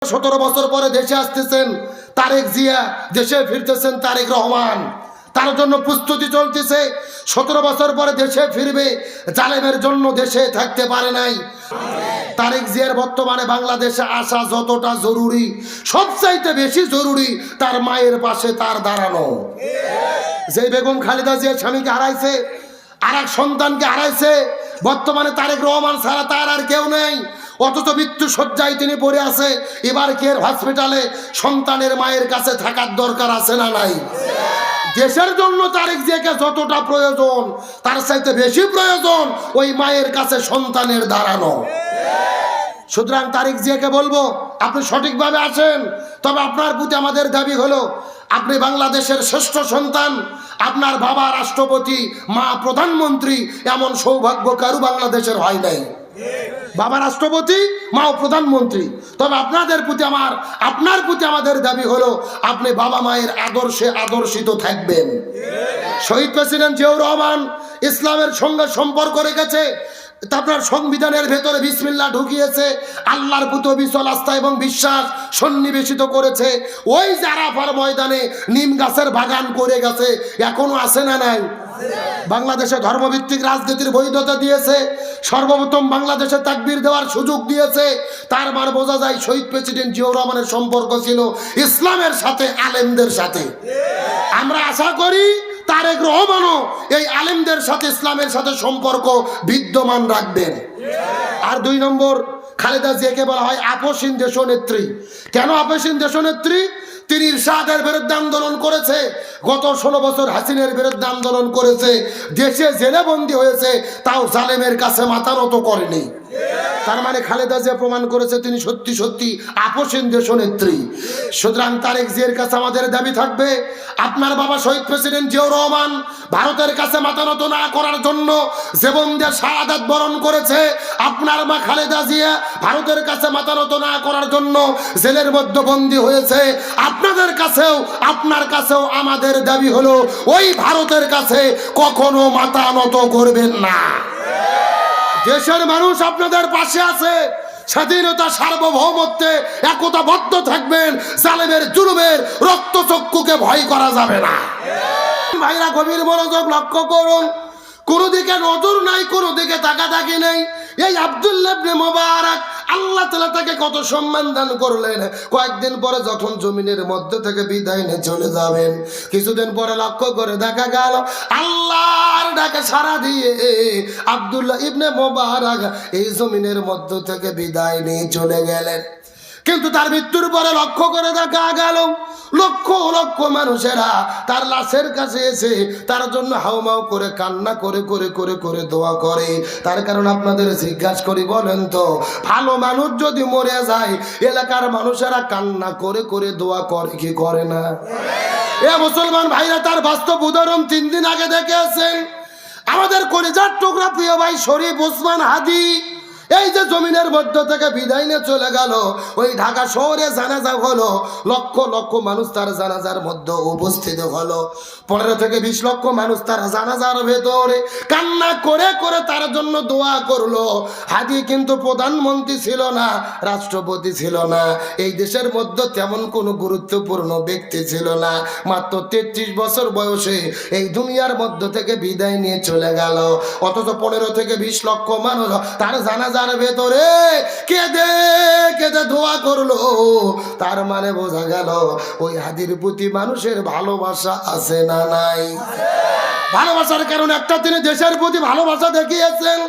17 বছর পরে দেশে আসতেছেন তারেক জিয়া, দেশে ফিরতেছেন তারেক রহমান, তার জন্য প্রস্তুতি চলতেছে। 17 বছর পরে দেশে ফিরবে, জালেমের জন্য দেশে থাকতে পারে নাই। তারেক জিয়ার বর্তমানে বাংলাদেশে আসা যতটা জরুরি, সবচাইতে বেশি জরুরি তার মায়ের পাশে তার দাঁড়ানো। যে বেগম খালেদা জিয়া স্বামীকে হারাইছে, আর এক সন্তানকে হারাইছে, বর্তমানে তারেক রহমান ছাড়া তার আর কেউ নেই, অথচ মৃত্যু শয্যায় তিনি পড়ে আছে। এবার কেয়ার হসপিটালে সন্তানের মায়ের কাছে থাকার দরকার আছে না নাই? দেশের জন্য তারেক জিয়াকে যতটা প্রয়োজন, তার চাইতে বেশি প্রয়োজন ওই মায়ের কাছে সন্তানের দাঁড়ানো। সুতরাং তারেক জিয়াকে বলবো, আপনি সঠিকভাবে আসেন, তবে আপনার প্রতি আমাদের দাবি হলো, আপনি বাংলাদেশের শ্রেষ্ঠ সন্তান, আপনার বাবা রাষ্ট্রপতি, মা প্রধানমন্ত্রী, এমন সৌভাগ্য কারু বাংলাদেশের হয় নাই। বাবা রাষ্ট্রপতি, মা প্রধানমন্ত্রী। তবে আপনার প্রতি আমাদের দাবি হলো, আপনি বাবা মায়ের আদর্শে আদর্শিত থাকবেন। শহীদ প্রেসিডেন্ট জিয়াউর রহমান ইসলামের সঙ্গে সম্পর্ক রেখেছে, আপনার সংবিধানের ভেতরে বিসমিল্লাহ ঢুকিয়েছে, আল্লাহর প্রতি অবিচল আস্থা এবং বিশ্বাস সন্নিবেশিত করেছে। ওই যে আরাফার ময়দানে নিম গাছের বাগান করে গেছে, এখনো আছে না নাই? বাংলাদেশে ধর্মভিত্তিক রাজনীতির বৈধতা দিয়েছে, সর্বপ্রথম বাংলাদেশে তাকবীর দেওয়ার সুযোগ দিয়েছে। তার মানে বোঝা যায় শহীদ প্রেসিডেন্ট জিয়াউর রহমানের সম্পর্ক ছিল ইসলামের সাথে, আলেমদের সাথে। আমরা আশা করি তারেক রহমানও এই আলেমদের সাথে, ইসলামের সাথে সম্পর্ক বিদ্যমান রাখবেন। আর 2 নম্বর, খালেদা জিয়াকে বলা হয় আপসহীন দেশনেত্রী। কেন আপসহীন দেশনেত্রী? তিনি ইরশাদের বিরুদ্ধে আন্দোলন করেছে, গত 16 বছর হাসিনের বিরুদ্ধে আন্দোলন করেছে, দেশে জেলে বন্দী হয়েছে, তাও জালেমের কাছে মাথা নত করেনি। তার মানে খালেদা জিয়া প্রমাণ করেছে তিনি সত্যি সত্যি আপসহীন দেশনেত্রী। সুতরাং তারেক জিয়ার কাছে আমাদের দাবি থাকবে, আপনার বাবা শহীদ প্রেসিডেন্ট জিয়াউর রহমান ভারতের কাছে মাথা নত না করার জন্য জীবন দিয়ে শাহাদাত বরণ করেছে। আপনার মা খালেদা জিয়া ভারতের কাছে মাথা নত না করার জন্য জেলের মধ্যে বন্দী হয়েছে। আপনার কাছেও আমাদের দাবি হলো, ওই ভারতের কাছে কখনো মাথা নত করবেন না। দেশের মানুষ আপনাদের পাশে আছে, স্বাধীনতা সার্বভৌমত্বে একতাবদ্ধ থাকবেন, জালেমের জুলুমের রক্তচক্ষুকে ভয় করা যাবে না। ভাইরা গভীর মনোযোগ লক্ষ্য করুন, কোনো দিকে নজর নাই, কোনো দিকে তাকাতাকি নেই। এই আব্দুল্লাহ ইবনে মুবারক আল্লাহ তাআলা তাকে কত সম্মান দান করলেন। কয়েকদিন পরে যখন জমিনের মধ্যে থেকে বিদায় নিয়ে চলে যাবেন, কিছুদিন পরে লক্ষ্য করে দেখা গেল আল্লাহর ডাকে সাড়া দিয়ে আব্দুল্লাহ ইবনে মুবারক এই জমিনের মধ্য থেকে বিদায় নিয়ে চলে গেলেন। কিন্তু তার মৃত্যুর পরে লক্ষ্য করে দেখা গেল লক্ষ লক্ষ মানুষেরা তার লাশের কাছে এসে তার জন্য হাউমাউ করে কান্না করে করে করে করে দোয়া করে। তার কারণ আপনাদের জিজ্ঞাসা করি, বলেন তো, ভালো মানুষ যদি মরে যায়, এলাকার মানুষেরা কান্না করে করে দোয়া করে কি করে না? এ মুসলমান ভাইরা, তার বাস্তব উদাহরণ 3 দিন আগে দেখেছেন। আমাদের কলিজার টুকরা প্রিয় ভাই শরীফ ওসমান হাদি এই যে জমিনের মধ্য থেকে বিদায় নিয়ে চলে গেল, ওই ঢাকা শহরে জানাজা হলো, লক্ষ লক্ষ মানুষ তার জানাজার মধ্যে উপস্থিত হলো। 15 থেকে 20 লক্ষ মানুষ তার জানাজার ভেতরে কান্না করে করে তার জন্য দোয়া করলো। হাদি কিন্তু প্রধানমন্ত্রী ছিল না, রাষ্ট্রপতি ছিল না, এই দেশের মধ্যে তেমন কোনো গুরুত্বপূর্ণ ব্যক্তি ছিল না। মাত্র 33 বছর বয়সে এই দুনিয়ার মধ্য থেকে বিদায় নিয়ে চলে গেল। অথচ 15 থেকে 20 লক্ষ মানুষ তার জানাজা ভেতরে কেঁদে কেঁদে দোয়া করলো। তার মানে বোঝা গেল ওই হাদির প্রতি মানুষের ভালোবাসা আছে না নাই? ভালোবাসার কারণে একটা তিনি দেশের প্রতি ভালোবাসা দেখিয়েছেন,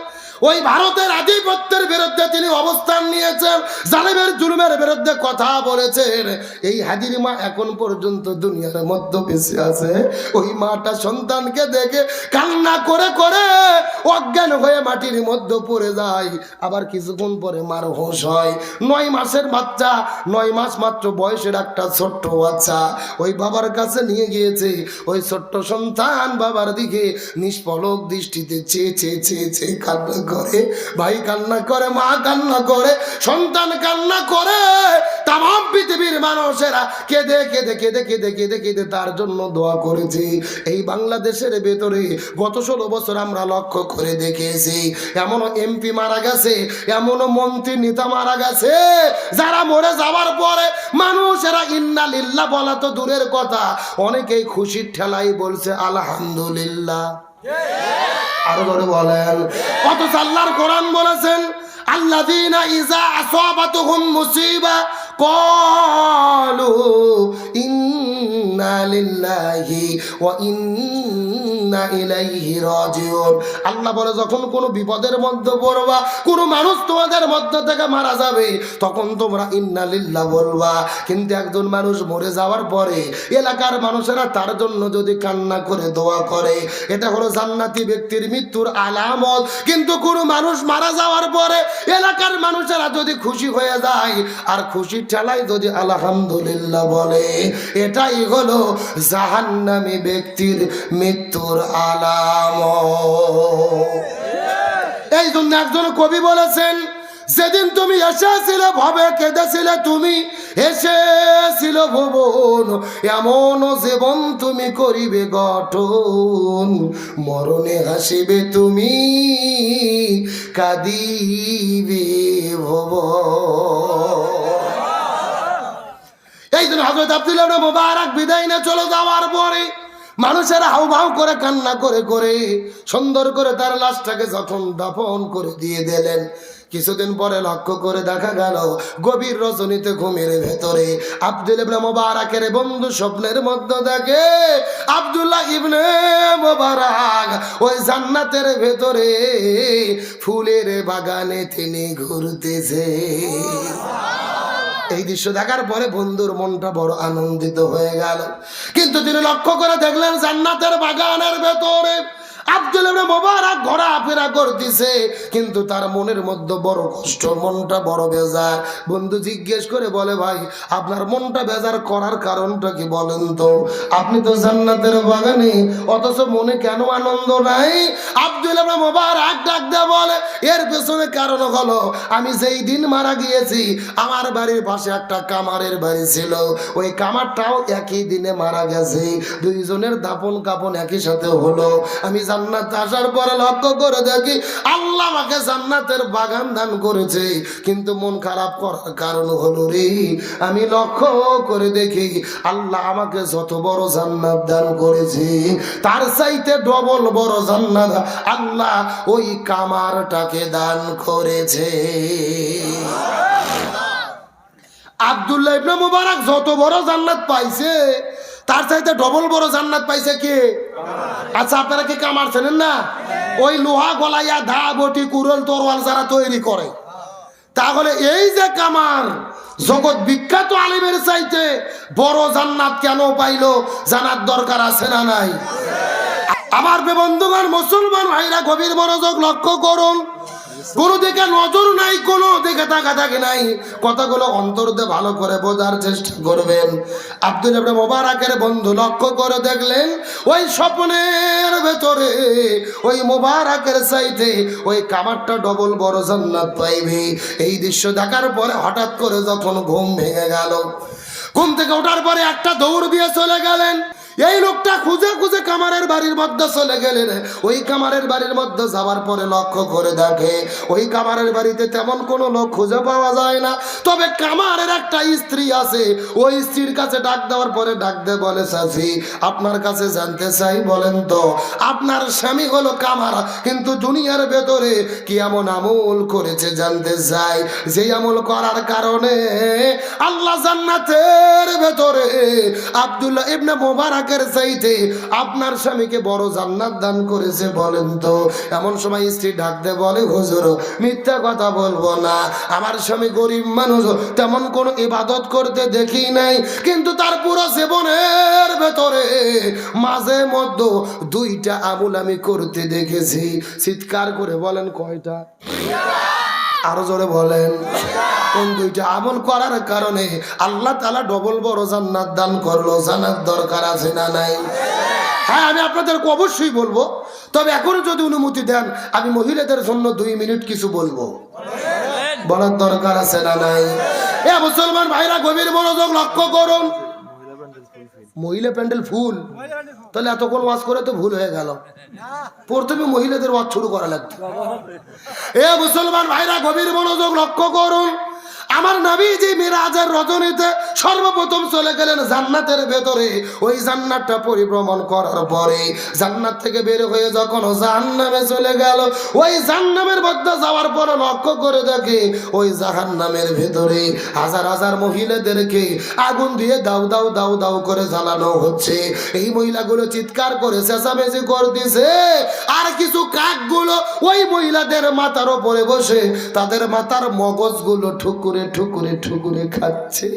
ওই ভারতের আধিপত্যের বিরুদ্ধে তিনি অবস্থান নিয়েছেন, জালেমের জুলুমের বিরুদ্ধে কথা বলেছেন। এই হাদির মা এখন পর্যন্ত দুনিয়ার মধ্যে বেঁচে আছে। ওই মাটা সন্তানকে দেখে কান্না করে করে অজ্ঞান হয়ে মাটির মধ্যে পড়ে যায়। আবার কিছুক্ষণ পরে মার হোশ হয়। 9 মাসের বাচ্চা, 9 মাস মাত্র বয়সের একটা ছোট্ট বাচ্চা ওই বাবার কাছে নিয়ে গিয়েছে। ওই ছোট্ট সন্তান বাবার দিকে নিষ্পলক দৃষ্টিতে চেয়ে চেয়ে চেয়ে চেয়ে কান্না করে, ভাই কান্না করে, মা কান্না করে, সন্তান কান্না করে। তামাম পৃথিবীর মানুষেরা কেঁদে কেঁদে কেঁদে কেঁদে কেঁদে কেঁদে তার জন্য দোয়া করেছি। এই বাংলাদেশের ভেতরে গত 16 বছর আমরা লক্ষ্য করে দেখেছি, এমনও এমপি মারা গেছে, এমনও মন্ত্রী নেতা মারা গেছে, যারা মরে যাওয়ার পরে মানুষেরা ইন্না লিল্লাহ বলা তো দূরের কথা, অনেকেই খুশির ঠেলাই বলছে আলহামদুলিল্লাহ। আরো ধরে বলেন, অথচ আল্লাহর কোরআন বলেছেন আল্লাযীনা ইযা আসাবাতুহুম মুসিবা ক্বালু ইন্না লিল্লাহি ওয়া ইন্না ইলাইহি রাজিউন। আল্লাহ বলে যখন কোনো বিপদের মধ্যে পড়বা, কোনো মানুষ তোমাদের মধ্য থেকে মারা যাবে, তখন তোমরা ইন্না লিল্লাহ বলবা। কিন্তু একজন মানুষ মরে যাওয়ার পরে এলাকার মানুষেরা তার জন্য যদি কান্না করে দোয়া করে, এটা হলো জান্নাতি ব্যক্তির মৃত্যুর আলামত। কিন্তু কোনো মানুষ মারা যাওয়ার পরে এলাকার মানুষেরা যদি খুশি হয়ে যায় আর খুশির ঠেলায় যদি আলহামদুলিল্লাহ বলে, এটাই হলো জাহান্নামী ব্যক্তির মৃত্যুর আলামত। এই জন্য একজন কবি বলেছেন, যেদিন তুমি এসেছিলে ভবে কেঁদেছিলে, তুমি এসেছিল ভুবন, এমন জীবন তুমি করিবে গঠন, মরণে হাসিবে তুমি কাঁদিবে ভুবন। এই জন্য হযরত আব্দুল্লাহ ইবনে মুবারক বিদায় নিয়ে চলে যাওয়ার পরে মানুষেরা হাউমাউ করে কান্না করে করে সুন্দর করে তার লাশটাকে যখন দাফন করে দিয়ে দিলেন, কিছুদিন পরে লক্ষ্য করে দেখা গেল গভীর রজনীতে ঘুমের ভেতরে আব্দুল্লাহ ইবনে মুবারকের বন্ধু স্বপ্নের মধ্যে দেখে আব্দুল্লাহ ইবনে মুবারক ওই জান্নাতের ভেতরে ফুলের বাগানে তিনি ঘুরতেছে। এই দৃশ্য দেখার পরে বন্ধুর মনটা বড় আনন্দিত হয়ে গেল। কিন্তু তিনি লক্ষ্য করে দেখলেন জান্নাতের বাগানের ভেতরে আব্দুল্লাহ ইবনে মুবারক ঘোরাফেরা করতেছে, কিন্তু তার মনের মধ্যে বড় কষ্ট, মনটা বড় বেজার। বন্ধু জিজ্ঞেস করে বলে, ভাই আপনার মনটা বেজার করার কারণটা কি বলেন তো? আপনি তো জান্নাতের বাগানে, অথচ মনে কেন আনন্দ নাই? আব্দুল্লাহ ইবনে মুবারক ডাক দিয়ে বলে, এর পেছনে কারণ হলো আমি যেই দিন মারা গিয়েছি আমার বাড়ির পাশে একটা কামারের বাড়ি ছিল, ওই কামারটাও একই দিনে মারা গেছে, দুইজনের দাফন কাফন একই সাথে হলো। আমি জান্নাতে আসার পরে লক্ষ্য করে দেখি আল্লাহ আমাকে জান্নাতের বাগান দান করেছে, কিন্তু মন খারাপ করার কারণ হলো রে, আমি লক্ষ্য করে দেখি আল্লাহ আমাকে যত বড় জান্নাত দান করেছে তার চাইতে ডবল বড় জান্নাত আল্লাহ ওই কামারটাকে দান করেছে। আব্দুল্লাহ ইবনে মুবারক যত বড় জান্নাত পাইছে তার চাইতে ডবল বড় জান্নাত পাইছে কে? আচ্ছা, আপনারা কি কামার চেনেন না? ওই লোহা গলাইয়া ধা বটি কুড়ল তরোয়াল যারা তৈরি করে, তাহলে এই যে কামার জগৎ বিখ্যাত আলিমের চাইতে বড় জান্নাত কেন পাইলো জানার দরকার আছে না নাই? আমার বন্ধুগণ, মুসলমান ভাইরা গভীর মনোযোগ লক্ষ্য করুন। কোনো দিকে নজর নাই, কোনো দিকে তাকাতাকি নাই, কথাগুলো অন্তর দিয়ে ভালো করে বোঝার চেষ্টা করবেন। আব্দুল্লাহ ইবনে মুবারকের বন্ধু লক্ষ্য করে দেখলেন ওই স্বপ্নের ভেতরে ওই মুবারকের চাইতে ওই কামারটা ডবল বড় জান্নাত পাইবে। এই দৃশ্য দেখার পরে হঠাৎ করে যখন ঘুম ভেঙে গেল, ঘুম থেকে ওঠার পরে একটা দৌড় দিয়ে চলে গেলেন। এই লোকটা খুঁজে খুঁজে কামারের বাড়ির মধ্যে চলে গেলেন। ওই কামারের বাড়ির মধ্যে যাওয়ার পরে লক্ষ্য করে দেখে ওই কামারের বাড়িতে তেমন কোনো লোক খুঁজে পাওয়া যায় না, তবে কামারের একটা স্ত্রী আছে। ওই স্ত্রীর কাছে ডাক দেওয়ার পরে ডাক দে বলে, চাচি আপনার কাছে জানতে চাই, বলেন তো আপনার স্বামী হলো কামার, কিন্তু দুনিয়ার ভেতরে কি এমন আমল করেছে জানতে চাই, যেই আমল করার কারণে আল্লাহ জান্নাতের ভেতরে আব্দুল্লাহ ইবনে মুবারকের চাইতে আপনার স্বামীকে বড় জান্নাত দান করেছে, বলেন তো। এমন সময় স্ত্রী ডাক দে বলে, হুজুর মিথ্যা কথা বলবো না, আমার স্বামী গরিব মানুষ, তেমন কোনো ইবাদত করতে দেখি নাই, কিন্তু তার পুরো জীবনের ভেতরে মাঝে মধ্যে দুইটা আমল আমি করতে দেখেছি। চিৎকার করে বলেন, কয়টা? আরো জোরে বলেন। কোন দুইটা আমল করার কারণে আল্লাহ তাআলা ডবল বড় জান্নাত দান করলো, জানার দরকার আছে না নাই? হ্যাঁ, আমি আপনাদেরকে অবশ্যই বলবো, তবে এখন যদি অনুমতি দেন আমি মহিলাদের জন্য 2 মিনিট কিছু বলবো, বলার দরকার আছে না নাই? এ মুসলমান ভাইরা গভীর মনোযোগ লক্ষ্য করুন। মহিলা প্যান্ডেল ফুল, তাহলে এতক্ষণ ওয়াজ করে তো ভুল হয়ে গেল, প্রথমে মহিলাদের ওয়াজ শুরু করা লাগতো। এ মুসলমান ভাইরা গভীর মনোযোগ লক্ষ্য করুন। আমার নবীজি মিরাজের রজনীতে সর্বপ্রথম চলে গেলেন জান্নাতের ভেতরে। ওই জান্নাতটা পরিভ্রমণ করার পরে জান্নাত থেকে বের হয়ে যখন জাহান্নামে চলে গেল, ওই জাহান্নামের মধ্যে যাওয়ার পর লক্ষ্য করে দেখে ওই জাহান্নামের ভেতরে হাজার হাজার মহিলাদেরকে আগুন দিয়ে দাউ দাউ দাউ দাউ করে জ্বালানো হচ্ছে। এই মহিলাগুলো চিৎকার করে চেঁচামেচি করতেছে, আর কিছু কাকগুলো ওই মহিলাদের মাথার উপরে বসে তাদের মাথার মগজগুলো ঠুকুরে ঠুকুরে ঠুকুরে খাচ্ছে।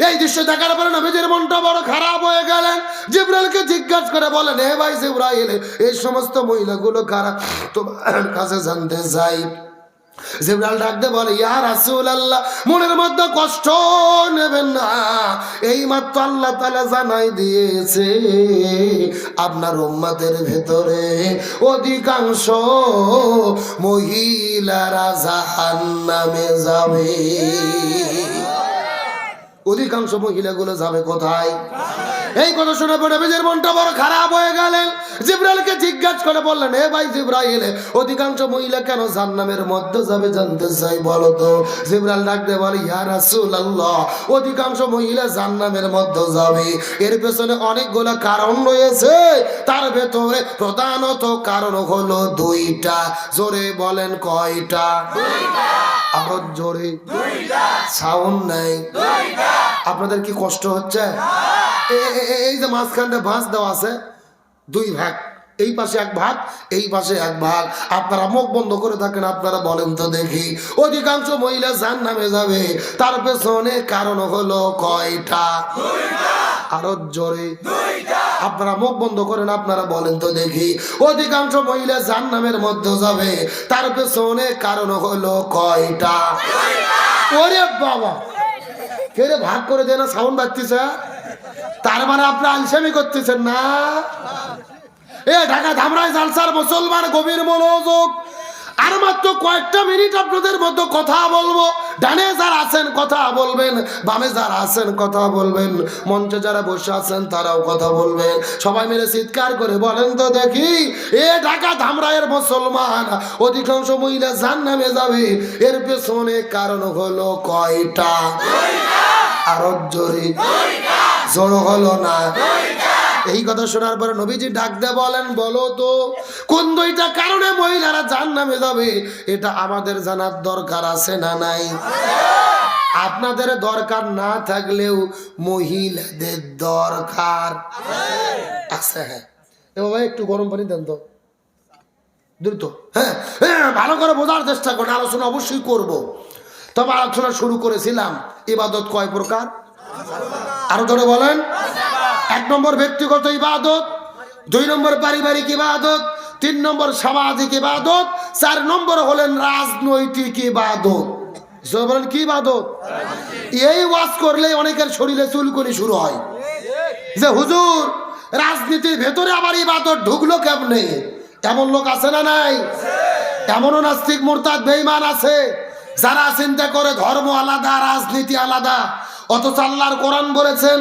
এই দৃশ্য দেখার পরে নবীজির মনটা বড় খারাপ হয়ে গেলেন। জিবরাইলকে জিজ্ঞাসা করে বলেন, হে ভাই জিবরাইল, এই সমস্ত মহিলাগুলো কারা, তোমার কাছে জানতে চাই। জিবরাইল ডাকতে বলে, ইয়া রাসূলুল্লাহ, মনের মধ্যে কষ্ট নেবেন না, এই মাত্র আল্লাহ তাআলা জানাই দিয়েছে আপনার উম্মতের ভেতরে অধিকাংশ মহিলারা জাহান্নামে যাবে। অধিকাংশ মহিলাগুলো যাবে কোথায়? এই কথা শুনে পড়ে নবীজির মনটা বড় খারাপ হয়ে গেলেন। জিবরাইলকে জিজ্ঞাসা করে বললেন, হে ভাই জিবরাইল, অধিকাংশ মহিলা কেন জাহান্নামের মধ্যে যাবে জানতে চাই, বলো তো। জিবরাইল ডাকতে বলে, ইয়া রাসূলুল্লাহ, অধিকাংশ মহিলা জাহান্নামের মধ্যে যাবে, এর পেছনে অনেকগুলো কারণ রয়েছে। তার ভেতরে প্রধানত কারণ হলো দুইটা। জোরে বলেন কয়টা? আরো জোরে। সাউন্ড নাই। আপনাদের কি কষ্ট হচ্ছে? এই যে মাঝখানটা ভাঁজ দেওয়া আছে, দুই ভাগ, এই পাশে এক ভাগ, এই পাশে এক ভাগ। আপনারা মুখ বন্ধ করে থাকেন, আপনারা বলেন তো দেখি, অধিকাংশ মহিলা জাহান্নামে যাবে, তার পেছনে কারণ হলো কয়টা? আরো জোরে। আপনারা মুখ বন্ধ করেন, আপনারা বলেন তো দেখি, অধিকাংশ মহিলা জাহান্নামের মধ্যে যাবে, তার পেছনে কারণ হলো কয়টা? ওরে বাবা, কে রে ভাগ করে দেয় না, সাউন্ড বাজতেছে। তার মানে আপনি আলসেমি করতেছেন না। এ ঢাকা ধামরাই জালসার মুসলমান গভীর মনোযোগ। আর মাত্র কয়েকটা মিনিট আপনাদের মধ্যে কথা বলবো। ডানে যারা আছেন কথা বলবেন, বামে যারা আছেন কথা বলবেন, মঞ্চে যারা বসে আছেন তারাও কথা বলবেন। সবাই মিলে চিৎকার করে বলেন তো দেখি, এ ঢাকা ধামরাইয়ের মুসলমান, অধিকাংশ মহিলা জাহান্নামে যাবে, এর পেছনে কারণ হলো কয়টা? আরো জোরে। জোর হলো না। এই কথা শোনার পরে নবীজি ডাক দিয়ে বলেন, বলো তো কোন দুইটা কারণে মহিলারা জাহান্নামে যাবে? এটা আমাদের জানার দরকার আছে না নাই? আপনাদের দরকার না থাকলেও মহিলাদের দরকার আছে। হ্যাঁ, এ বাবা একটু গরম পানি দেন তো, দ্রুত। হ্যাঁ, ভালো করে বোঝার চেষ্টা করুন, আলোচনা অবশ্যই করব। তবে আলোচনা শুরু করেছিলাম, ইবাদত কয় প্রকার? আরো ধরে বলেন। 1 নম্বর ব্যক্তিগত ইবাদত, 2 নম্বর পারিবারিক ইবাদত, 3 নম্বর সামাজিক ইবাদত, 4 নম্বর হলেন রাজনৈতিক ইবাদত। বলেন কি ইবাদত? এই ওয়াজ করলে অনেকের শরীরে চুলকুনি শুরু হয় যে হুজুর রাজনীতির ভেতরে আবার ইবাদত ঢুকলো কেমনে? এমন লোক আছে না নাই? এমনও নাস্তিক মুরতাদ বেঈমান আছে যারা চিন্তা করে ধর্ম আলাদা, রাজনীতি আলাদা। অথচ আল্লাহর কোরআন বলেছেন,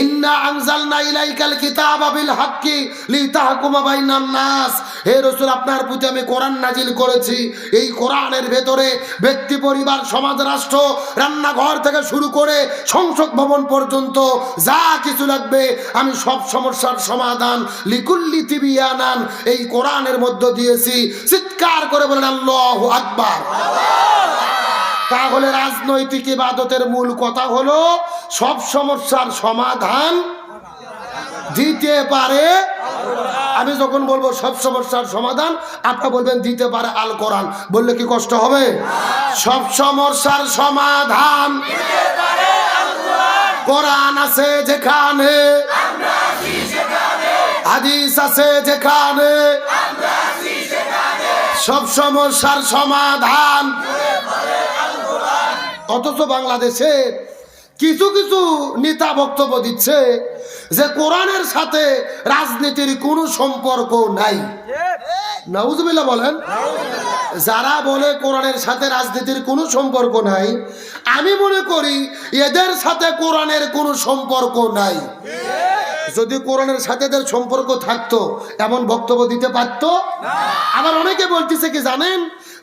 ইন্না আনজালনা ইলাইকাল কিতাবা বিল হাক্কি লিতাহকুমা বাইনান নাস। হে রাসূল, আপনার প্রতি আমি কোরআন নাজিল করেছি। এই কোরআনের ভেতরে ব্যক্তি, পরিবার, সমাজ, রাষ্ট্র, রান্নাঘর থেকে শুরু করে সংসদ ভবন পর্যন্ত যা কিছু লাগবে আমি সব সমস্যার সমাধান লিকুল্লি তিবিয়ানান এই কোরআনের মধ্যে দিয়েছি। চিৎকার করে বলেন আল্লাহু আকবার। তাহলে রাজনৈতিক ইবাদতের মূল কথা হলো সব সমস্যার সমাধান দিতে পারে। আমি যখন বলবো সব সমস্যার সমাধান, আপনারা বলবেন দিতে পারে আল কোরআন। বললে কি কষ্ট হবে? সব সমস্যার সমাধান দিতে পারে আল কোরআন। কোরআন আছে যেখানে, আমরা আছি সেখানে। হাদিস আছে যেখানে, আমরা আছি সেখানে। সব সমস্যার সমাধান দিতে পারে আল কোরআন। অথচ বাংলাদেশে কিছু কিছু নেতা বক্তব্য দিচ্ছে যে কোরআনের সাথে রাজনীতির কোনো সম্পর্ক নাই। নাউজুবিল্লাহ বলেন। যারা বলে কোরআনের সাথে রাজনীতির কোনো সম্পর্ক নাই, আমি মনে করি এদের সাথে কোরআনের কোনো সম্পর্ক নাই। যদি কোরআনের সাথে এদের সম্পর্ক থাকতো এমন বক্তব্য দিতে পারতো? আবার অনেকে বলতেছে কি জানেন,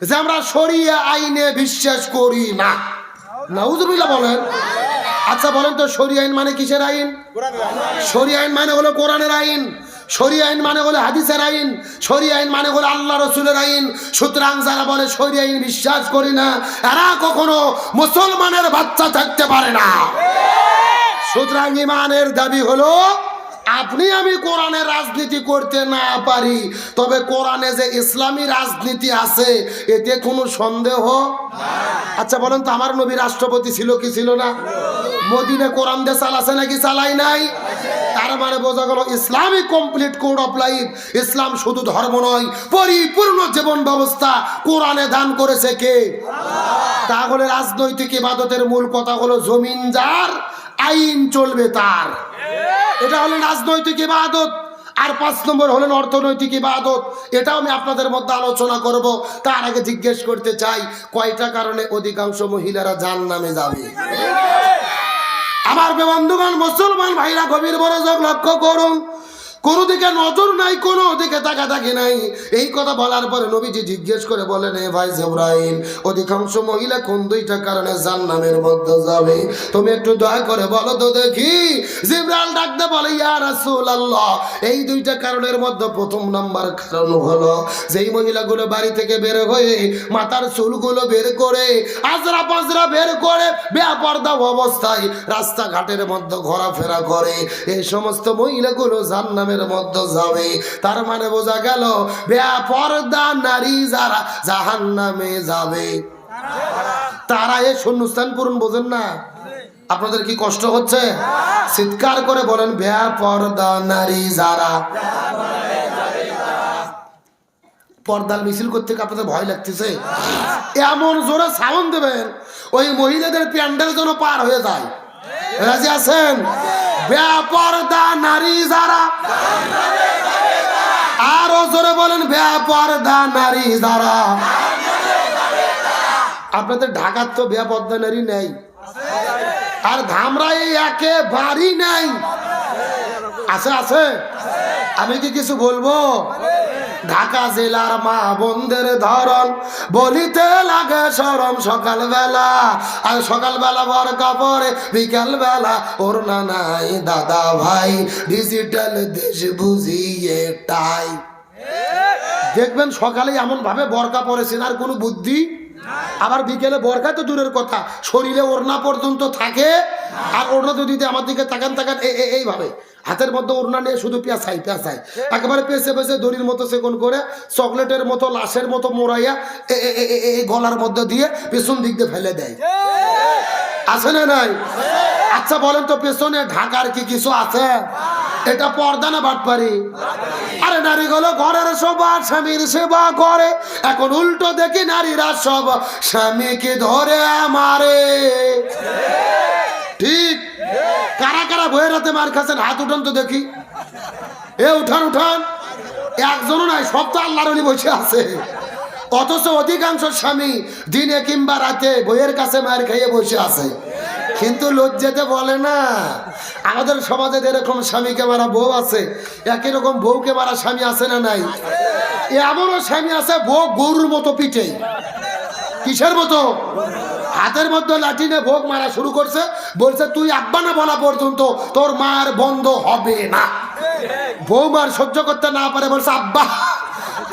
যে আমরা শরিয়া আইনে বিশ্বাস করি না। নাউজুবিল্লাহ বলেন। আচ্ছা বলেন তো, শরিয়া আইন মানে কিসের আইন? শরিয়া আইন মানে হলো কোরআনের আইন, শরিয়া আইন মানে হলো হাদিসের আইন, শরিয়া আইন মানে হলো আল্লাহ রসুলের আইন। সুতরাং যারা বলে শরিয়া আইন বিশ্বাস করি না, এরা কখনো মুসলমানের বাচ্চা থাকতে পারে না। সুতরাং ইমানের দাবি হলো আপনি আমি কোরআনের রাজনীতি করতে না পারি, তবে কোরআনে যে ইসলামী রাজনীতি আছে এতে কোনো সন্দেহ। আচ্ছা বলেন তো, আমার নবী রাষ্ট্রপতি ছিল কি ছিল না? মদিনে কোরআন দিয়ে চালাছে নাকি চালাই নাই? তার মানে বোঝা গেল Islamic complete code of life. ইসলাম শুধু ধর্ম নয়, পরিপূর্ণ জীবন ব্যবস্থা কোরআনে দান করেছে কে? তাহলে রাজনৈতিক ইবাদতের মূল কথা হলো জমিন যার, আইন চলবে তার। এটা হলো রাজনৈতিক ইবাদত। আর 5 নম্বর হলেন অর্থনৈতিক ইবাদত। এটাও আমি আপনাদের মধ্যে আলোচনা করব। তার আগে জিজ্ঞেস করতে চাই, কয়টা কারণে অধিকাংশ মহিলারা জাহান্নামে যাবে? আমার বন্ধুগণ, মুসলমান ভাইরা গভীর মনোযোগ লক্ষ্য করুন। কোনো দিকে নজর নাই, কোনো দিকে তাকাতাকি নাই। এই কথা বলার পরে নবীজি জিজ্ঞেস করে বলেন, এ ভাই জিবরাইল, অধিকাংশ মহিলা কোন 2টা কারণে জাহান্নামের মধ্যে যাবে? তুমি একটু দয়া করে বলো তো দেখি। জিবরাইল ডাকতে বলে, ইয়া রাসূলুল্লাহ, এই 2টা কারণের মধ্যে প্রথম নাম্বার কারণ হলো, যেই মহিলাগুলো বাড়ি থেকে বের হয়ে মাথার চুলগুলো বের করে, আজরা পাজরা বের করে বেপরদা অবস্থায় রাস্তাঘাটের মধ্যে ঘোরাফেরা করে, এই সমস্ত মহিলাগুলো জাহান্নামে মধ্যে যাবে। তার মানে বোঝা গেল বেপরদা নারী যারা জাহান্নামে যাবে তারা। এই শূন্যস্থান পূরণ বোঝেন না? আপনাদের কি কষ্ট হচ্ছে? চিৎকার করে বলেন, বেপরদা নারী যারা। পর্দার মিছিল করতে আপনাদের ভয় লাগতেছে? এমন জোরে সাউন্ড দেবেন ওই মহিলাদের প্যান্ডেল যেন পার হয়ে যায়। রাজি আছেন? বেপরদা নারী যারা। আরো জোরে বলেন, বেপরদা নারী যারা। আপনাদের ঢাকার তো বেপরদা নারী নেই, আর ধামরাই একেবারেই নেই। আছে আছে? আমি কি কিছু বলবো? ঢাকা জেলার মা বোনদের ধরন বলিতে লাগে শরম। সকালবেলা আর সকালবেলা বোরকা পরে, বিকাল বেলা ওড়না নাই দাদা ভাই, ডিজিটাল দেশ বুঝিয়ে টাই। দেখবেন সকালে এমন ভাবে বোরকা পরেছেন আর কোনো বুদ্ধি, আবার বিকেলে বোরকা তো দূরের কথা, শরীরে ওড়না পর্যন্ত থাকে। আর ওড়না যদি আমার দিকে তাকান তাকান এইভাবে হাতের মধ্যে ওড়না নিয়ে শুধু পেঁচাই একেবারে পেঁচে পেঁচে দড়ির মতো সেকন করে, চকলেটের মতো লাশের মতো মোড়াইয়া এই গলার মধ্যে দিয়ে পেছন দিক দিয়ে ফেলে দেয়। আছে না নাই? আচ্ছা বলেন তো, পেছনে ঢাকার কি কিছু আছে? এটা পর্দা না বাটপারি? আরে নারীগুলো ঘরের সবার স্বামীর সেবা করে, এখন উল্টো দেখি নারীরা সব স্বামীকে ধরে মারে। ঠিক? কারা কারা বইয়ের হাতে মার খাচ্ছেন হাত উঠান তো দেখি। এ উঠান উঠান। একজনও নাই, সব তো আল্লাহর ওলি বসে আছে। অথচ অধিকাংশ স্বামী দিনে কিংবা রাতে বইয়ের কাছে মার খাইয়ে বসে আছে, কিন্তু লজ্জাতে বলে না। আমাদের সমাজে এরকম স্বামীকে মারা বউ আছে, একই রকম বউকে মারা স্বামী আছে না নাই? এমনও স্বামী আছে বউ গরুর মতো পিঠে। কিসের মতো? হাতের মধ্যে লাঠি নিয়ে ভোগ মারা শুরু করছে, বলছে তুই আব্বা না বলা পর্যন্ত তোর মার বন্ধ হবে না। বউ মার সহ্য করতে না পারে বলছে আব্বা।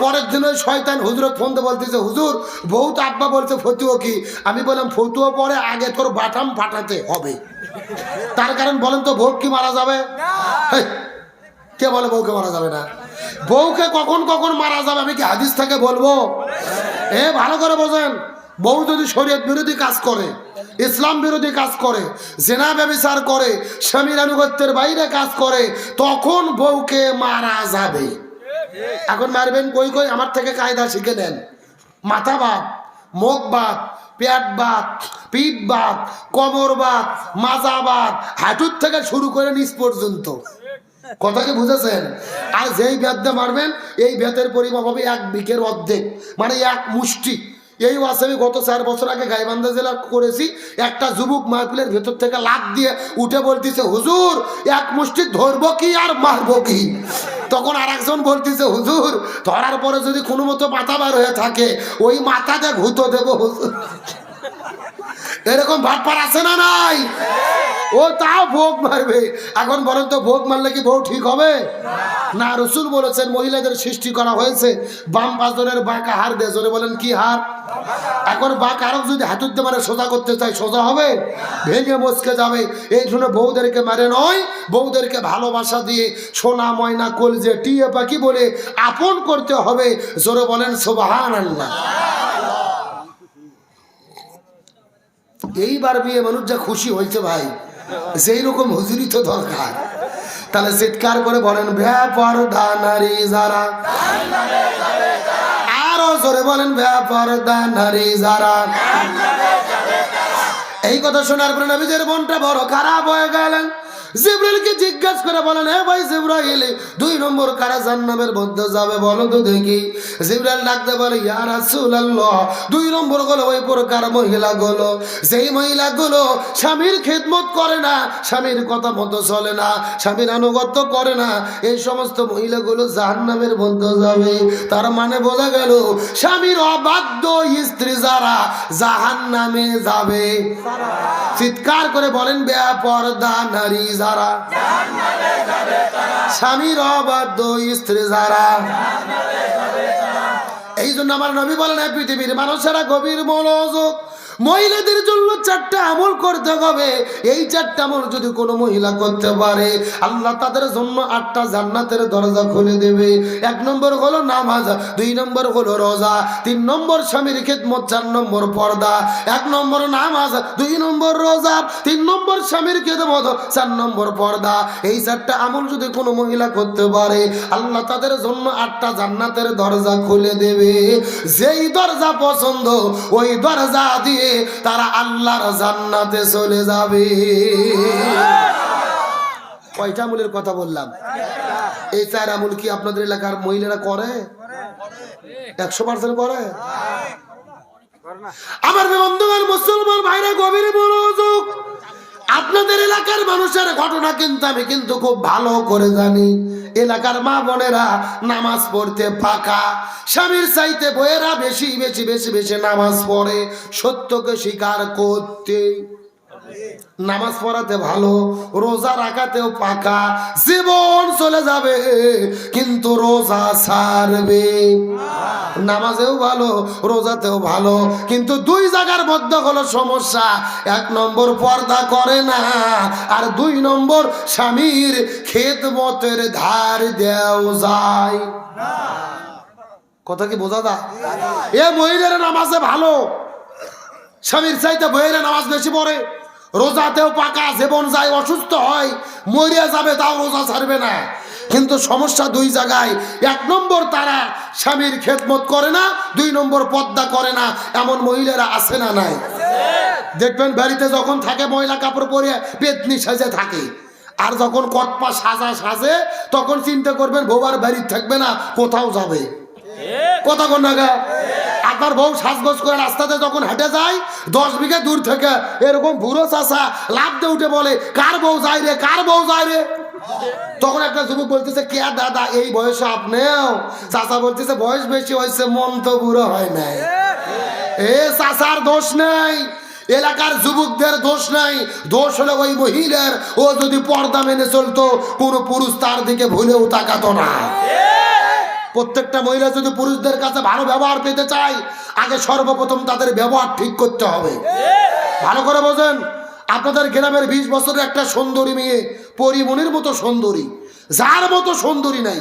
পরের দিন ওই শয়তান হুজুরক ফোন দিয়ে বলতেছে, হুজুর বউ তো আব্বা বলছে, ফতুয়া কি? আমি বললাম ফতুয়া পরে আগে তোর বাটাম ফাটাতে হবে। তার কারণ বলেন তো, বউ কি মারা যাবে? কে বলে বউকে মারা যাবে না? বউকে কখন কখন মারা যাবে আমি কি হাদিস থেকে বলবো? ভালো করে বোঝেন। বউ যদি শরীয়ত বিরোধী কাজ করে, ইসলাম বিরোধী কাজ করে, জেনা ব্যভিচার করে, স্বামীর আনুগত্যের বাইরে কাজ করে, তখন বউকে মারা যাবে। এখন মারবেন কই কই? আমার থেকে কায়দা শিখে নেন। মাথা বাত, মুখ বাত, পেট বাত, পিঠ বাত, কোমর বাত, মাজা বাত, হাঁটুর থেকে শুরু করে নিচ পর্যন্ত কথা কি বুঝেছেন? আর যেই বেত দিয়ে মারবেন এই বেতের পরিমাপ হবে 1 বিঘের অর্ধেক, মানে 1 মুষ্টি। এই ওয়াজ আমি গত 4 বছর আগে গাইবান্ধা জেলা করেছি। একটা যুবক মাহফিলের ভেতর থেকে লাফ দিয়ে উঠে বলতেছে, হুজুর 1 মুষ্টি ধরবো কি আর মারবো কি? তখন আর একজন বলতেছে, হুজুর ধরার পরে যদি কোনো মতো মাথা বার হয়ে থাকে ওই মাথাতে ঘুতো দেবো হুজুর। এরকম ভাটপার আছে না নাই? ও তাও ভোগ মারবে। এখন বলেন তো ভোগ মারলে কি বউ ঠিক হবে? না, রসুল বলেছেন মহিলাদের সৃষ্টি করা হয়েছে বাম পাঁজরের বাঁকা হার দিয়ে। জোরে বলেন কি হার? এখন বাঁক আরো যদি হাতুর দিয়ে মারে সোজা করতে চাই সোজা হবে? ভেঙে মচকে যাবে। এই জন্য বউদেরকে মারে নয়, বউদেরকে ভালোবাসা দিয়ে সোনা ময়না কলজে টিয়ে পাখি বলে আপন করতে হবে। জোরে বলেন সুবহানাল্লাহ। এইবার বিয়ে মানুষ যা খুশি হয়েছে ভাই, সেই রকম হুজুরি তো দরকার। তাহলে চিৎকার করে বলেন বেপরদা নারী যারা, আরো জোরে বলেন বেপরদা নারী যারা। এই কথা শোনার পরে নবীদের মনটা বড় খারাপ হয়ে গেলেন। জিবরাইলকে জিজ্ঞাসা করে বলেন, হে ভাই জিবরাইল 2 নম্বর কারা জান্নাতের মধ্যে যাবে বলো তো দেখি। জিবরাইল ডাকতে বলে, ইয়া রাসূলুল্লাহ 2 নম্বর হলো ওই প্রকার মহিলাগুলো যেই মহিলাগুলো স্বামীর খেদমত করে না, স্বামীর কথা মতো চলে না, স্বামীর আনুগত্য করে না, এই সমস্ত মহিলাগুলো জাহান্নামের মধ্যে যাবে। তার মানে বোঝা গেল স্বামীর অবাধ্য স্ত্রী যারা জাহান্নামে যাবে। চিৎকার করে বলেন বেপরদা নারী যারা, স্বামীর অবাধ্য স্ত্রী যারা। এই জন্য আমার নবী বলেন, পৃথিবীর মানুষেরা গভীর মনোযোগ। মহিলাদের জন্য 4টা আমল করতে হবে। এই 4টা আমল যদি কোনো মহিলা করতে পারে আল্লাহ তাদের জন্য 8টা জান্নাতের দরজা খুলে দেবে। 1 নম্বর হলো নামাজ, 2 নম্বর হলো রোজা, 3 নম্বর স্বামীর খেদমত, 4 নম্বর পর্দা। 1 নম্বর নামাজ, 2 নম্বর রোজা, 3 নম্বর স্বামীর খেদমত, 4 নম্বর পর্দা। এই 4টা আমল যদি কোনো মহিলা করতে পারে আল্লাহ তাদের জন্য 8টা জান্নাতের দরজা খুলে দেবে। যেই দরজা পছন্দ ওই দরজা দিয়ে তারা আল্লাহর জান্নাতে চলে যাবে। কয়টা আমলের কথা বললাম? এই 4 আমল কি আপনাদের এলাকার মহিলারা করে? 100% করে? আমার বন্ধুগণ, মুসলমান ভাইরা গভীর মনোযোগ। আপনাদের এলাকার মানুষের ঘটনা কিন্তু আমি কিন্তু খুব ভালো করে জানি। এলাকার মা বোনেরা নামাজ পড়তে পাকা, স্বামীর চাইতে বইয়েরা বেশি বেশি বেশি বেশি নামাজ পড়ে। সত্যকে স্বীকার করতে নামাজ পড়াতে ভালো, রোজা রাখাতেও পাকা। জীবন চলে যাবে কিন্তু রোজা ছাড়বে। নামাজেও ভালো, রোজাতেও ভালো, কিন্তু 2 জায়গার মধ্যে হলো সমস্যা। 1 নম্বর পর্দা করে না, আর 2 নম্বর স্বামীর খেদমতের ধার দেও যায়। কথা কি বোঝা যায়? এ মহিলারা নামাজে ভালো, স্বামীর চাইতে বইয়েরা নামাজ বেশি পড়ে, রোজাতেও পাকা, জীবন যায় অসুস্থ হয়, মরিয়া যাবে তাও রোজা ছাড়বে না। কিন্তু সমস্যা 2 জায়গায়। 1 নম্বর তারা স্বামীর খেদমত করে না, 2 নম্বর পর্দা করে না। এমন মহিলারা আছে না নাই? দেখবেন বাড়িতে যখন থাকে ময়লা কাপড় পরে পেতনি সাজে থাকে, আর যখন কটপা সাজা সাজে তখন চিন্তা করবেন বউবার বাড়ি থাকবে না, কোথাও যাবে। কথা কোন না? আপনার বউ সাজগোজ করে রাস্তাতে যখন হেঁটে যায় 10 বিঘা দূর থেকে এরকম বুড়ো চাষা লাফ দিয়ে উঠে বলে, কার বউ যায় রে, কার বউ যায় রে। তখন একটা যুবক বলতেছে, কে দাদা এই বয়সে আপনিও? চাষা বলতেছে, বয়স বেশি হয়েছে, মন তো বুড়ো হয় নাই। এ চাষার দোষ নেই, এলাকার যুবকদের দোষ নাই, দোষ হলো ওই মহিলার। ও যদি পর্দা মেনে চলতো কোনো পুরুষ তার দিকে ভুলেও তাকাতো না। প্রত্যেকটা মহিলা যদি পুরুষদের কাছে ভালো ব্যবহার পেতে চায় আগে সর্বপ্রথম তাদের ব্যবহার ঠিক করতে হবে। ভালো করে বোঝেন, আপনাদের গ্রামের 20 বছরের একটা সুন্দরী মেয়ে, পরিমণির মতো সুন্দরী, যার মতো সুন্দরী নাই,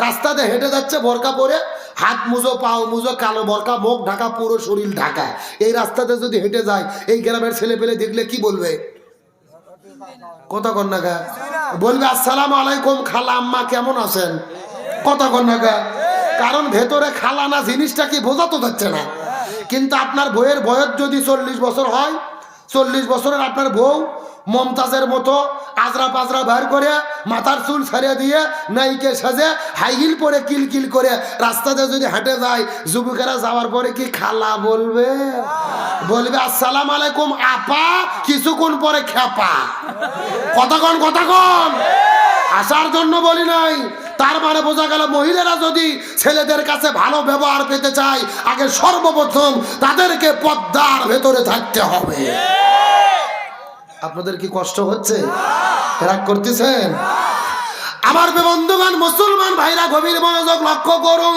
রাস্তাতে হেঁটে যাচ্ছে বোরকা পরে, হাত মুজো পাও মুজো, কালো বোরকা, মুখ ঢাকা, পুরো শরীর ঢাকা। এই রাস্তাতে যদি হেঁটে যায় এই গ্রামের ছেলে পেলে দেখলে কি বলবে? কথা কন না গা? বলবে আসসালামু আলাইকুম খালা আম্মা কেমন আছেন? কথা কন না গা? কারণ ভেতরে খালানা জিনিসটা কি বোঝাতে যাচ্ছে না। কিন্তু আপনার বউয়ের বয়স যদি 40 বছর হয়, 40 বছরের আপনার বউ মমতাজের মতো আজরা পাজরা বের করে মাথার চুল ছাড়িয়ে দিয়ে নাইকে সাজে হাই হিল পরে কিলকিল করে রাস্তাতে যদি হেঁটে যায়, যুবকেরা যাওয়ার পরে কি খালা বলবে? বলবে আসসালাম আলাইকুম আপা, কিছুক্ষণ পরে খেপা। কথা কন আসার জন্য বলি নাই। তার মানে বোঝা গেল মহিলারা যদি ছেলেদের কাছে ভালো ব্যবহার পেতে চায়, আগে সর্বপ্রথম তাদেরকে পর্দার ভেতরে থাকতে হবে। আপনাদের কি কষ্ট হচ্ছে? রাগ করতেছেন? আমার বন্ধুগণ, মুসলমান ভাইরা গভীর মনোযোগ লক্ষ্য করুন।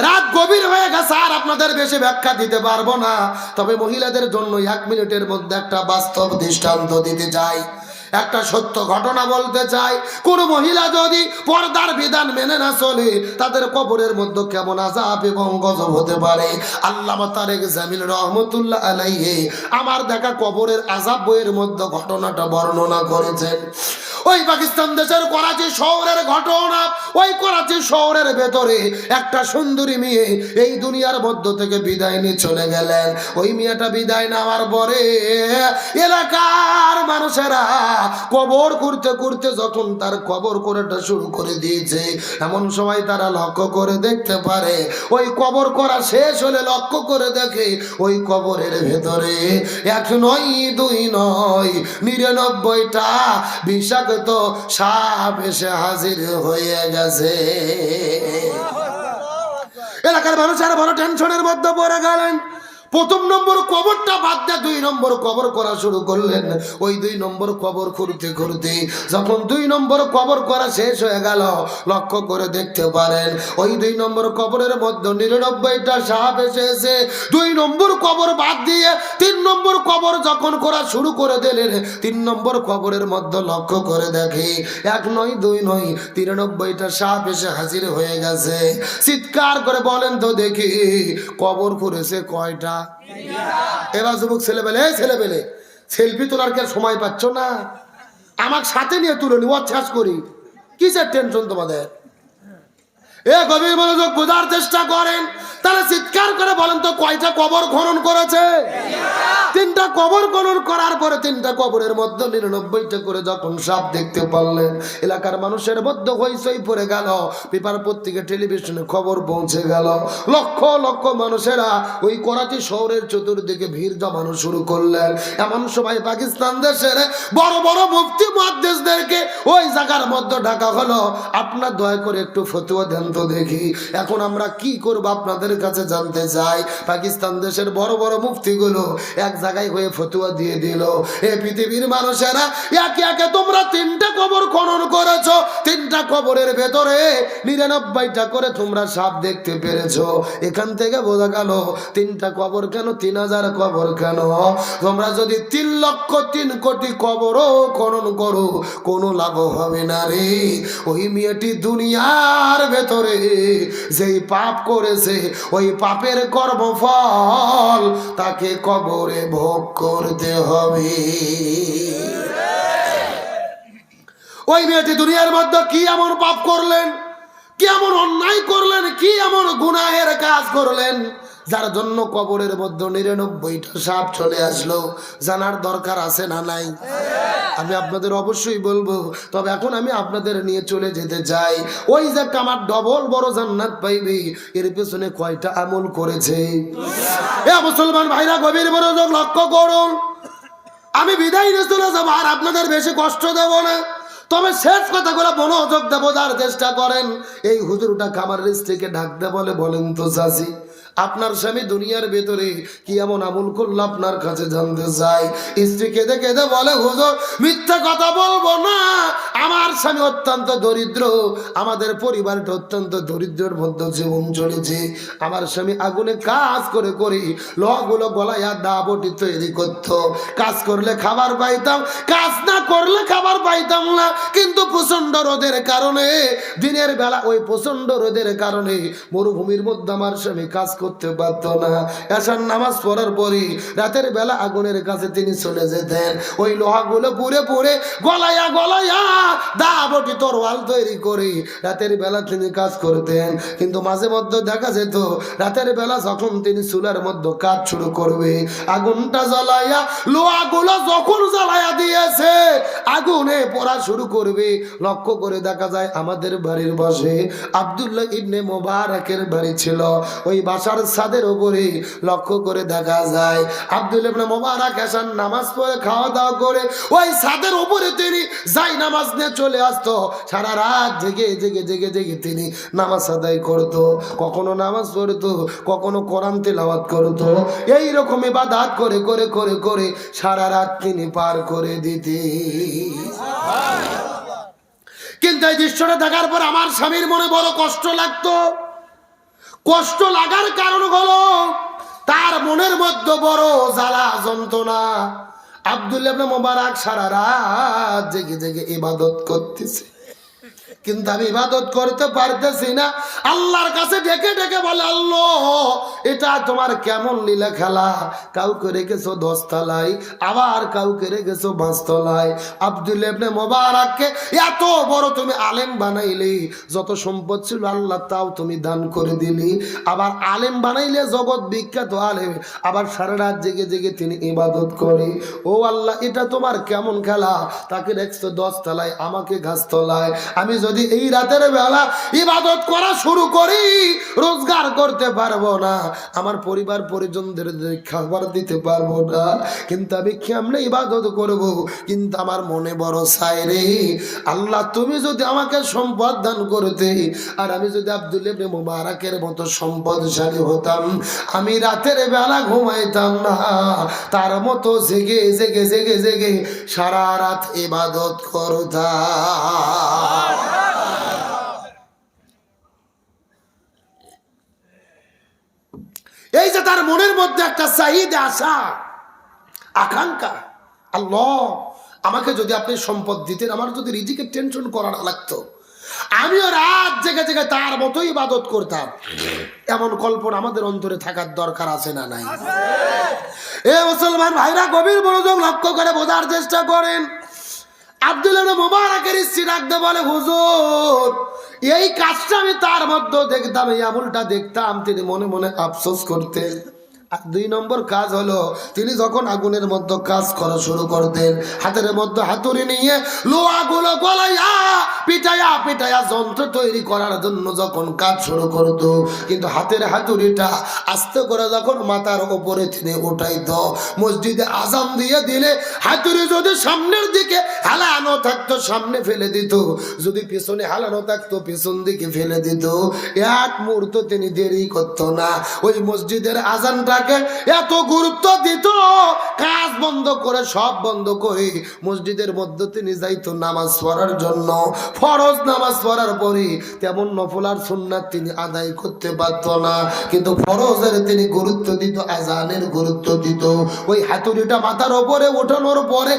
রাত গভীর হয়ে গেছে, আর আপনাদের বেশি ব্যাখ্যা দিতে পারবো না। তবে মহিলাদের জন্য 1 মিনিটের মধ্যে একটা বাস্তব দৃষ্টান্ত দিতে চাই, একটা সত্য ঘটনা বলতে চাই। কোন মহিলা যদি পর্দার বিধান মেনে না চলে, তাদের কবরের মধ্যে কেমন আযাব এবং গজব হতে পারে। আল্লামা তারেক জামিল রহমতুল্লাহ আলাইহি আমার দেখা কবরের আযাব বইয়ের মধ্যে ঘটনাটা বর্ণনা করেছেন। ওই পাকিস্তান দেশের করাচি শহরের ঘটনা। ওই করাচি শহরের ভেতরে একটা সুন্দরী মেয়ে এই দুনিয়ার মধ্য থেকে বিদায় নিয়ে চলে গেলেন। ওই মেয়েটা বিদায় নেওয়ার পরে এলাকার মানুষেরা কবর করতে করতে যখন তার কবর করাটা শুরু করে দিয়েছে, এমন সময় তারা লক্ষ্য করে দেখতে পারে, ওই কবর করা শেষ হলে লক্ষ্য করে দেখে ওই কবরের ভেতরে 1 নয় 2 নয় 99টা বিষাক্ত সাপ এসে হাজির হয়ে গেছে। এলাকার মানুষেরা বড় টেনশনের মধ্যে পড়ে গেলেন। প্রথম নম্বর কবরটা বাদ দিয়ে 2 নম্বর কবর করা শুরু করলেন। ওই 2 নম্বর কবর খুঁড়তে খুঁড়তে যখন 2 নম্বর কবর করা শেষ হয়ে গেল, লক্ষ্য করে দেখতে পারেন ওই 2 নম্বর কবরের মধ্যে 99টা সাপ এসেছে। 2 নম্বর কবর বাদ দিয়ে 3 নম্বর কবর যখন করা শুরু করে দিলেন, 3 নম্বর কবরের মধ্যে লক্ষ্য করে দেখে 1 নয় 2 নয় 93টা সাপ এসে হাজির হয়ে গেছে। চিৎকার করে বলেন তো দেখি, কবর করেছে কয়টা? এবার যুবক ছেলেবেলে সেলফি তোলার কে সময় পাচ্ছ না? আমার সাথে নিয়ে তুলে নি, অভ্যাস করি। কিসের টেনশন তোমাদের? গভীর মনোযোগ বোঝার চেষ্টা করেন। তাহলে চিৎকার করে বলেন তো কয়টা কবর খনন করেছে? 3টা কবর খনন করার পরে 3টা কবরের মধ্যে 99টা করে যখন সাপ দেখতে পারলেন, এলাকার মানুষের মধ্যে হইচই পড়ে গেল। পেপার পত্রিকা টেলিভিশনে খবর পৌঁছে গেল। লক্ষ লক্ষ মানুষেরা ওই করাচি শহরের চতুর্দিকে ভিড় জমানো শুরু করলেন। এমন সময় পাকিস্তান দেশের বড় বড় মুফতি মুহাদ্দিসদেরকে ওই জায়গার মধ্যে ডাকা হলো। আপনার দয়া করে একটু ফতোয়া দেন তো দেখি, এখন আমরা কি করব আপনাদের কাছে জানতে চাই। পাকিস্তান দেশের বড় বড় মুফতিগুলো এক জায়গায় হয়ে ফতোয়া দিয়ে দিল, এ পৃথিবীর মানুষেরা একে একে তোমরা 3টা কবর খনন করেছো, 3টা কবরের ভেতরে 99টা করে তোমরা সাপ দেখতে পেরেছো। এখান থেকে বোঝা গেল 3টা কবর কেন, 3000 কবর কেন? তোমরা যদি 3,03,00,000 কোটি কবরও খনন করো, কোনো লাভ হবে না রে। ওই মেয়েটি দুনিয়ার ভেতরে যেই পাপ করেছে, ওই পাপের কর্মফল তাকে কবরে ভোগ করতে হবে। ওই মেয়েটি দুনিয়ার মধ্যে কি এমন পাপ করলেন, কি এমন অন্যায় করলেন, কি এমন গুনাহের কাজ করলেন, যার জন্য কবরের মধ্যে 99টা সাপ চলে আসলো? জানার দরকার আছে না নাই? আমি আপনাদের অবশ্যই বলবো। তবে এখন আমি আপনাদের নিয়ে চলে যেতে চাই ওই যে আমার ডবল বড় জান্নাত পাইবে, এর পেছনে কয়টা আমল করেছে। মুসলমান ভাইরা গভীর মনোযোগ লক্ষ্য করুন। আমি বিদায় নিয়ে চলে যাবো, আর আপনাদের বেশি কষ্ট দেব না। তবে শেষ কথাগুলো মনোযোগ দিয়ে বোঝার চেষ্টা করেন। এই হুজুরটা খাবার স্ত্রীকে ডাকতে বলেন তো চাচি, আপনার স্বামী দুনিয়ার ভেতরে কি এমন আমল করলো আপনার কাছে জানতে চাই। স্ত্রী কেঁদে কেঁদে বলে, হুজুর মিথ্যা কথা বলবো না, আমার স্বামী অত্যন্ত দরিদ্র, আমাদের পরিবারটা অত্যন্ত দরিদ্রের মধ্যে জীবন চলেছে। আমার স্বামী আগুনে কাজ করে করে লোহাগুলো গলায় দা বটি তৈরি করত। কাজ করলে খাবার পাইতাম, কাজ না করলে খাবার পাইতাম না। কিন্তু প্রচন্ড রোদের কারণে দিনের বেলা, ওই প্রচন্ড রোদের কারণে মরুভূমির মধ্যে আমার স্বামী কাজ করতে পারতো না। এশার নামাজ পড়ার পরে রাতের বেলা আগুনের কাছে তিনি চলে যেতেন। ওই লোহাগুলো পুড়ে পুড়ে গলায়া গলায়া দাবটি তরোয়াল তৈরি করে রাতের বেলা তিনি কাজ করতেন। কিন্তু মাঝে মধ্যে দেখা যেত রাতের বেলা যখন তিনি চুলার মধ্যে কাজ শুরু করবে, আগুনটা জ্বালাইয়া লোহাগুলো যখন জ্বালাইয়া দিয়েছে আগুনে পড়া শুরু করবে, লক্ষ্য করে দেখা যায় আমাদের বাড়ির পাশে আব্দুল্লাহ ইবনে মোবারকের বাড়ি ছিল। ওই বাসার ছাদের উপরে লক্ষ্য করে দেখা যায় আব্দুল্লাহ ইবনে মোবারক এসার নামাজ পড়ে খাওয়া দাওয়া করে ওই ছাদের উপরে তিনি যাই নামাজ নিয়ে চলে আসতো। সারা রাত জেগে জেগে জেগে জেগে তিনি নামাজ আদায় করতো, কখনো নামাজ পড়তো, কখনো কোরআন তেলাওয়াত করতো। এইরকম ইবাদত করে করে করে করে সারা রাত তিনি পার করে দিতে। কিন্তু এই দৃশ্যটা দেখার পর আমার স্বামীর মনে বড় কষ্ট লাগতো। কষ্ট লাগার কারণ হলো তার মনের মধ্যে বড় জ্বালা যন্ত্রণা। আব্দুল্লাহ ইবনে মোবারক সারা রাত জেগে জেগে ইবাদত করতেছে, কিন্তু আমি ইবাদত করতে পারতেছি না। আল্লাহর কাছে ডেকে ডেকে বলে, আল্লাহ এটা তোমার কেমন লীলা খেলা, কাউকে রেখেছো 10 তলায়, আবার কাউকে রেখেছো 5 তলায়। আব্দুল্লাহ ইবনে মোবারককে এত বড় তুমি আলেম বানাইলে, যত সম্পদ ছিল আল্লাহ তাও তুমি দান করে দিলি, আবার আলেম বানাইলে জগৎ বিখ্যাত আলেম, আবার সারা রাত জেগে জেগে তিনি ইবাদত করে। ও আল্লাহ এটা তোমার কেমন খেলা, তাকে রেখেছো 10 তলায়, আমাকে 5 তলায়। আমি যদি এই রাতের বেলা ইবাদত করা শুরু করি রোজগার করতে পারবো না, আমার পরিবার পরিজনদের খাবার দিতে পারবো না, কিন্তু আমি কেমনে ইবাদত করব? কিন্তু আমার মনে বড় চাই রে আল্লাহ, তুমি যদি আমাকে সম্পদ দান করতে, আর আমি যদি আব্দুল্লাহ ইবনে মোবারকের মতো সম্পদশালী হতাম, আমি রাতের বেলা ঘুমাইতাম না, তার মতো জেগে জেগে জেগে জেগে সারা রাত ইবাদত করতাম। এই যে তার মনের মধ্যে একটা চাহিদা, আশা, আকাঙ্ক্ষা, আল্লাহ আমাকে যদি আপনি সম্পদ দিতেন, আমার যদি রিজিকের টেনশন করা না লাগতো, আমিও রাত জেগে জেগে তার মতোই ইবাদত করতাম। এমন কল্পনা আমাদের অন্তরে থাকার দরকার আছে না নাই? এ মুসলমান ভাইরা গভীর মনোযোগ লক্ষ্য করে বোঝার চেষ্টা করেন। আব্দুল্লাহ ইবনে মোবারকের স্ত্রী ডাকতে বলে, হুজুর এই কাজটা আমি তার মধ্যে দেখতাম, এই আমলটা দেখতাম, তিনি মনে মনে আফসোস করতেন। আর 2 নম্বর কাজ হলো তিনি যখন আগুনের মধ্যে কাজ করা শুরু করতেন, হাতের মধ্যে হাতুড়ি নিয়ে লোহাগুলো গলাইয়া পিটাইয়া পিটাইয়া যন্ত্র তৈরি করার জন্য যখন কাজ শুরু করত, কিন্তু হাতের হাতুড়িটা আস্তে করে যখন মাথার উপরে তিনি উঠাইতো, মসজিদে আজান দিয়ে দিলে হাতুড়ি যদি সামনের দিকে হালানো থাকতো সামনে ফেলে দিত, যদি পিছনে হালানো থাকতো পিছন দিকে ফেলে দিত। এক মুহূর্ত তিনি দেরি করতো না, ওই মসজিদের আজানটা এত গুরুত্ব দিত, কাজ বন্ধ করে সব বন্ধ করে মসজিদের মধ্যে তিনি যাইতো নামাজ পড়ার জন্য। ফরজ নামাজ পড়ার পরে তেমন নফল আর সুন্নাত তিনি আদায় করতে পারত না, কিন্তু ফরজের তিনি গুরুত্ব দিত, আজানের গুরুত্ব দিত। ওই হাতুড়িটা মাথার উপরে ওঠানোর পরে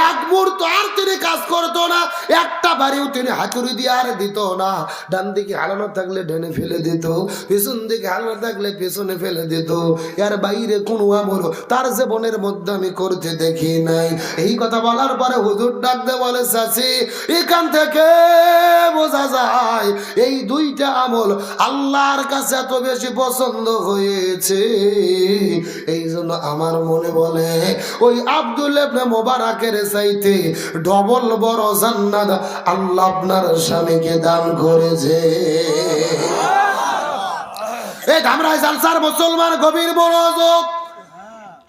এক মুহূর্ত আর তিনি কাজ করতো না, একটা বাড়িও তিনি হাতুড়ি দিয়ে আর দিত না। ডান দিকে হালানো থাকলে ডানে ফেলে দিত, পিছন দিকে হালানো থাকলে পেছনে ফেলে দিত। এর বাইরে কোন আমল তার জীবনের মধ্যে আমি করতে দেখি নাই। এই কথা বলার পরে হুজুর ডাকতে বলে, চাচি এখান থেকে বোঝা যায় এই 2টা আমল আল্লাহর কাছে এত বেশি পছন্দ হয়েছে, এই জন্য আমার মনে বলে ওই আব্দুল্লাহ ইবনে মোবারকের চাইতে ডবল বড় জান্নাত আল্লাহ আপনার স্বামীকে দান করেছে। এই ধামরাই জালসার মুসলমান গভীর মনোযোগ,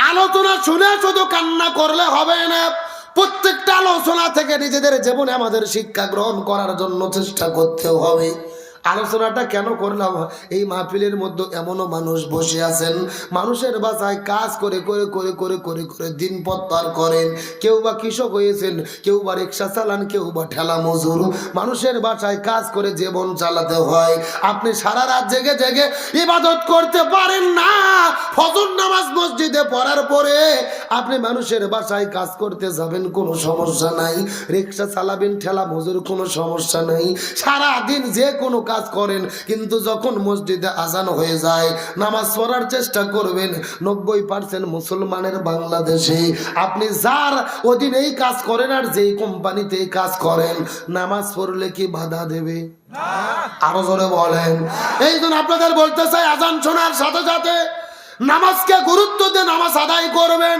আলোচনা শুনে শুধু কান্না করলে হবে না, প্রত্যেকটা আলোচনা থেকে নিজেদের জীবনে আমাদের শিক্ষা গ্রহণ করার জন্য চেষ্টা করতে হবে। আলোচনাটা কেন করলাম, এই মাহফিলের মধ্যে এমনও মানুষ বসে আছেন, মানুষের বাসায় কাজ করে করে করে করে করে করে দিন পথ পার করেন, কেউ বা কৃষক হয়েছেন, কেউ বা রিক্সা চালান, কেউ বা ঠেলা মজুর, মানুষের বাসায় কাজ করে জীবন চালাতে হয়। আপনি সারা রাত জেগে জেগে ইবাদত করতে পারেন না, ফজর নামাজ মসজিদে পড়ার পরে আপনি মানুষের বাসায় কাজ করতে যাবেন, কোনো সমস্যা নাই, রিক্সা চালাবেন, ঠেলা মজুর, কোনো সমস্যা নাই, সারা দিন যে কোনো কাজ কাজ করেন, কিন্তু যখন মসজিদে আজান হয়ে যায় নামাজ পড়ার চেষ্টা করবেন। 90% মুসলমানের বাংলাদেশে আপনি যার অধীনেই কাজ করেন আর যেই কোম্পানিতে কাজ করেন, নামাজ পড়লে কি বাধা দেবে? আরো জোরে বলেন। এই জন্য আপনাদের বলতে চাই, আজান শোনার সাথে সাথে নামাজকে গুরুত্ব দিয়ে নামাজ আদায় করবেন,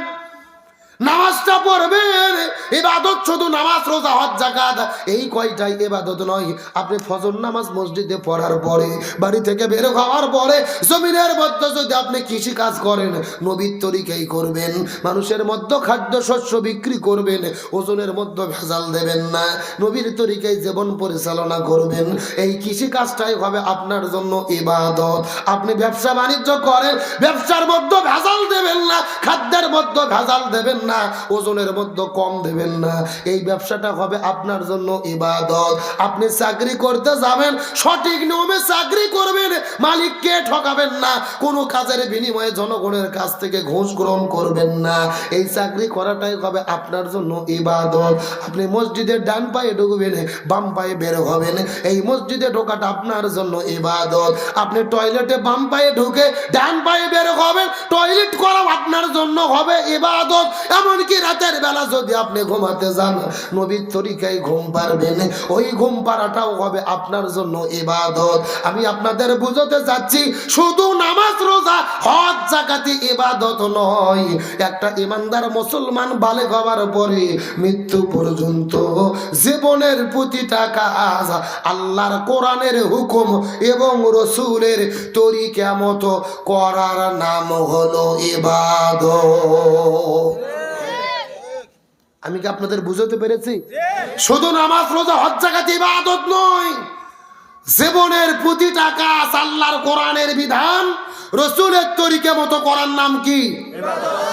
নামাজটা পড়বেন। ইবাদত শুধু নামাজ, রোজা, হজ, যাকাত এই কয়টাই ইবাদত নয়। আপনি ফজর নামাজ মসজিদে পড়ার পরে, বাড়ি থেকে বের হওয়ার পরে জমিনের মধ্যে যদি আপনি কৃষি কাজ করেন, নবীর তরিকাই করবেন। মানুষের মধ্যে খাদ্য শস্য বিক্রি করবেন, ওজনের মধ্যে ভেজাল দেবেন না, নবীর তরিকায় জীবন পরিচালনা করবেন। এই কৃষি কাজটাই হবে আপনার জন্য ইবাদত। আপনি ব্যবসা বাণিজ্য করেন, ব্যবসার মধ্যে ভেজাল দেবেন না, খাদ্যের মধ্যে ভেজাল দেবেন না, ওজনের মধ্যে কম দেবেন না, এই ব্যবসাটা হবে আপনার জন্য ইবাদত। আপনি চাকরি করতে যাবেন, সঠিক নিয়মে চাকরি করবেন, মালিককে ঠকাবেন না, কোনো কাজের বিনিময়ে জনগণের কাছ থেকে ঘুষ গ্রহণ করবেন না, এই চাকরি করাটাই হবে আপনার জন্য ইবাদত। আপনি মসজিদের ডান পায়ে ঢুকবেন, বাম পায়ে বের হবেন, এই মসজিদে ঢোকাটা আপনার জন্য ইবাদত। আপনি টয়লেটে বাম পায়ে ঢুকে ডান পায়ে বের হবেন, টয়লেট করা আপনার জন্য হবে ইবাদত। এমনকি রাতের বেলা যদি আপনি ঘুমাতে যান, নবীর তরিকায় ঘুম পারবেন, ওই ঘুম পাড়াটাও হবে আপনার জন্য ইবাদত। আমি আপনাদের বুঝাতে চাচ্ছি, শুধু নামাজ, রোজা, হজ, যাকাত ইবাদত নয়। একটা ইমানদার মুসলমান বালেগ হওয়ার পরে মৃত্যু পর্যন্ত জীবনের প্রতিটা কাজ আল্লাহর কোরআনের হুকুম এবং রসুলের তরিকা মতো করার নাম হলো ইবাদত। আমি কি আপনাদের বুঝাতে পেরেছি? শুধু নামাজ, রোজা, হজ, যাকাত ইবাদত নয়, জীবনের প্রতিটা কাজ আল্লাহর কোরআনের বিধান, রসুলের তরিকা মতো করার নাম কি? ইবাদত।